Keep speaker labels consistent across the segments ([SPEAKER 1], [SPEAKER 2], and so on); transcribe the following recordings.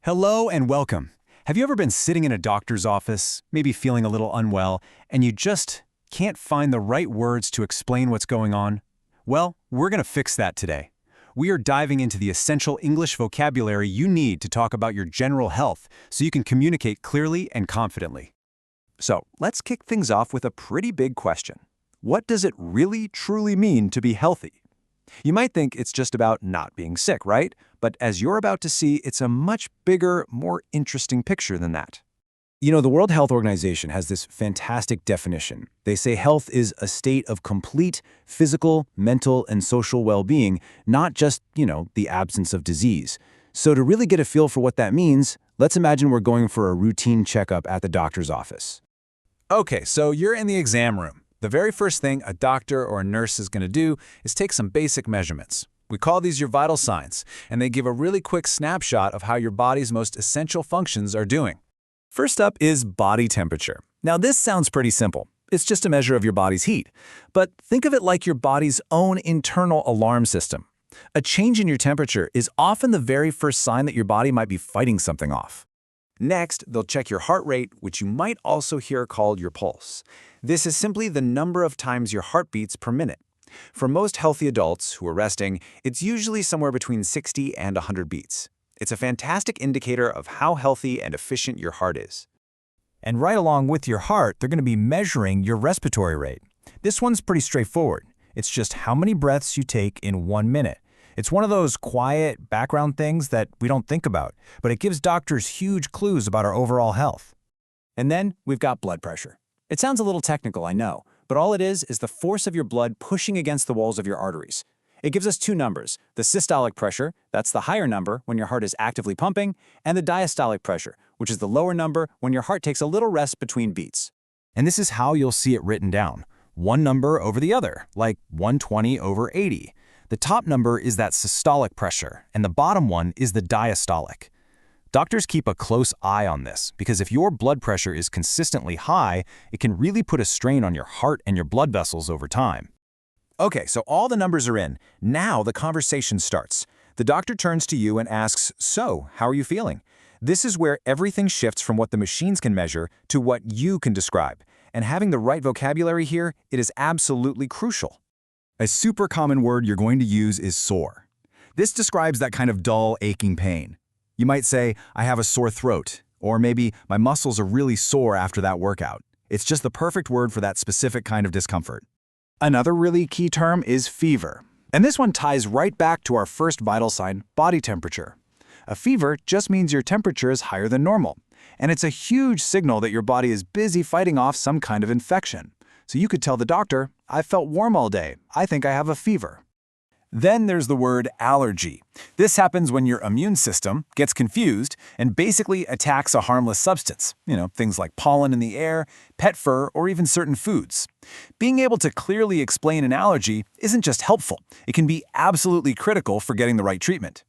[SPEAKER 1] Hello and welcome. Have you ever been sitting in a doctor's office, maybe feeling a little unwell, and you just can't find the right words to explain what's going on? Well, we're going to fix that today. We are diving into the essential English vocabulary you need to talk about your general health so you can communicate clearly and confidently. So, let's kick things off with a pretty big question. What does it really, truly mean to be healthy? You might think it's just about not being sick, right? But as you're about to see, it's a much bigger, more interesting picture than that. The World Health Organization has this fantastic definition. They say health is a state of complete physical, mental, and social well-being, not just, the absence of disease. So to really get a feel for what that means, let's imagine we're going for a routine checkup at the doctor's office. Okay, so you're in the exam room. The very first thing a doctor or a nurse is going to do is take some basic measurements. We call these your vital signs, and they give a really quick snapshot of how your body's most essential functions are doing. First up is body temperature. Now this sounds pretty simple. It's just a measure of your body's heat. But think of it like your body's own internal alarm system. A change in your temperature is often the very first sign that your body might be fighting something off. Next, they'll check your heart rate, which you might also hear called your pulse. This is simply the number of times your heart beats per minute. For most healthy adults who are resting, it's usually somewhere between 60 and 100 beats. It's a fantastic indicator of how healthy and efficient your heart is. And right along with your heart, they're going to be measuring your respiratory rate. This one's pretty straightforward. It's just how many breaths you take in 1 minute. It's one of those quiet background things that we don't think about, but it gives doctors huge clues about our overall health. And then we've got blood pressure. It sounds a little technical, I know, but all it is the force of your blood pushing against the walls of your arteries. It gives us two numbers, the systolic pressure, that's the higher number when your heart is actively pumping, and the diastolic pressure, which is the lower number when your heart takes a little rest between beats. And this is how you'll see it written down. One number over the other, like 120 over 80. The top number is that systolic pressure, and the bottom one is the diastolic. Doctors keep a close eye on this because if your blood pressure is consistently high, it can really put a strain on your heart and your blood vessels over time. Okay, so all the numbers are in. Now the conversation starts. The doctor turns to you and asks, "So, how are you feeling?" This is where everything shifts from what the machines can measure to what you can describe. And having the right vocabulary here, it is absolutely crucial. A super common word you're going to use is sore. This describes that kind of dull, aching pain. You might say, "I have a sore throat," or maybe "my muscles are really sore after that workout." It's just the perfect word for that specific kind of discomfort. Another really key term is fever. And this one ties right back to our first vital sign, body temperature. A fever just means your temperature is higher than normal. And it's a huge signal that your body is busy fighting off some kind of infection. So you could tell the doctor, "I felt warm all day. I think I have a fever." Then there's the word allergy. This happens when your immune system gets confused and basically attacks a harmless substance. Things like pollen in the air, pet fur, or even certain foods. Being able to clearly explain an allergy isn't just helpful. It can be absolutely critical for getting the right treatment.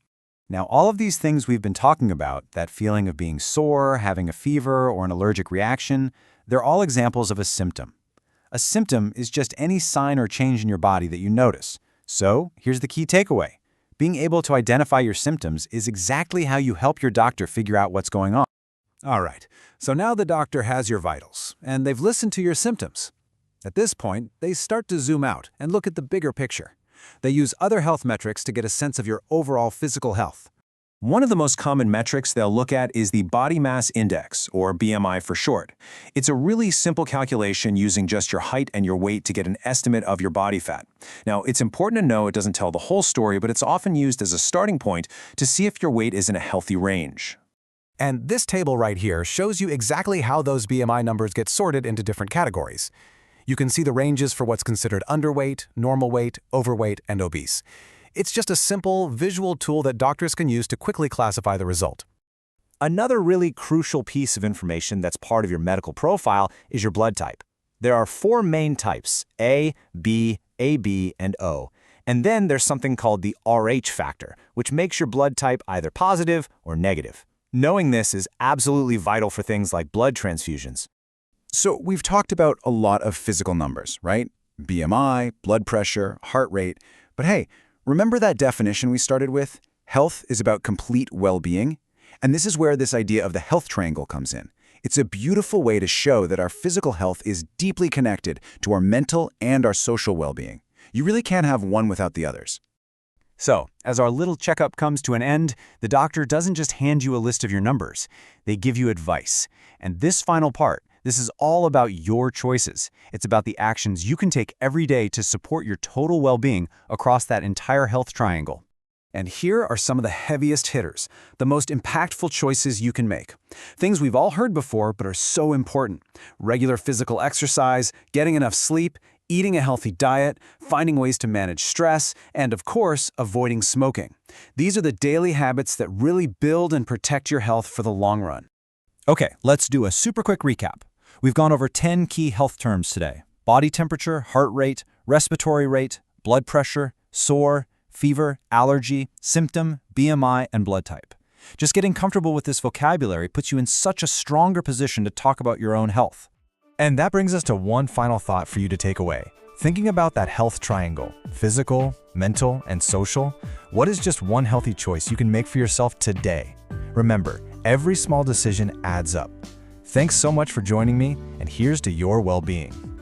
[SPEAKER 1] Now, all of these things we've been talking about, that feeling of being sore, having a fever, or an allergic reaction, they're all examples of a symptom. A symptom is just any sign or change in your body that you notice. So, here's the key takeaway. Being able to identify your symptoms is exactly how you help your doctor figure out what's going on. All right, so now the doctor has your vitals, and they've listened to your symptoms. At this point, they start to zoom out and look at the bigger picture. They use other health metrics to get a sense of your overall physical health. One of the most common metrics they'll look at is the body mass index, or BMI for short. It's a really simple calculation using just your height and your weight to get an estimate of your body fat. Now, it's important to know it doesn't tell the whole story, but it's often used as a starting point to see if your weight is in a healthy range. And this table right here shows you exactly how those BMI numbers get sorted into different categories. You can see the ranges for what's considered underweight, normal weight, overweight, and obese. It's just a simple, visual tool that doctors can use to quickly classify the result. Another really crucial piece of information that's part of your medical profile is your blood type. There are 4 main types, A, B, AB, and O. And then there's something called the RH factor, which makes your blood type either positive or negative. Knowing this is absolutely vital for things like blood transfusions. So we've talked about a lot of physical numbers, right? BMI, blood pressure, heart rate. But hey, remember that definition we started with? Health is about complete well-being.
[SPEAKER 2] And this is where this idea of the health triangle comes in. It's a beautiful way to show that our physical health is deeply connected to our mental and our social well-being. You really can't have one without the others.
[SPEAKER 1] So, as our little checkup comes to an end, the doctor doesn't just hand you a list of your numbers. They give you advice. And this final part, this is all about your choices. It's about the actions you can take every day to support your total well-being across that entire health triangle. And here are some of the heaviest hitters, the most impactful choices you can make. Things we've all heard before but are so important. Regular physical exercise, getting enough sleep, eating a healthy diet, finding ways to manage stress, and of course, avoiding smoking. These are the daily habits that really build and protect your health for the long run.
[SPEAKER 3] Okay, let's do a super quick recap. We've gone over 10 key health terms today: body temperature, heart rate, respiratory rate, blood pressure, sore, fever, allergy, symptom, BMI, and blood type. Just getting comfortable with this vocabulary puts you in such a stronger position to talk about your own health. And that brings us to one final thought for you to take away. Thinking about that health triangle, physical, mental, and social, what is just one healthy choice you can make for yourself today? Remember, every small decision adds up. Thanks so much for joining me, and here's to your well-being.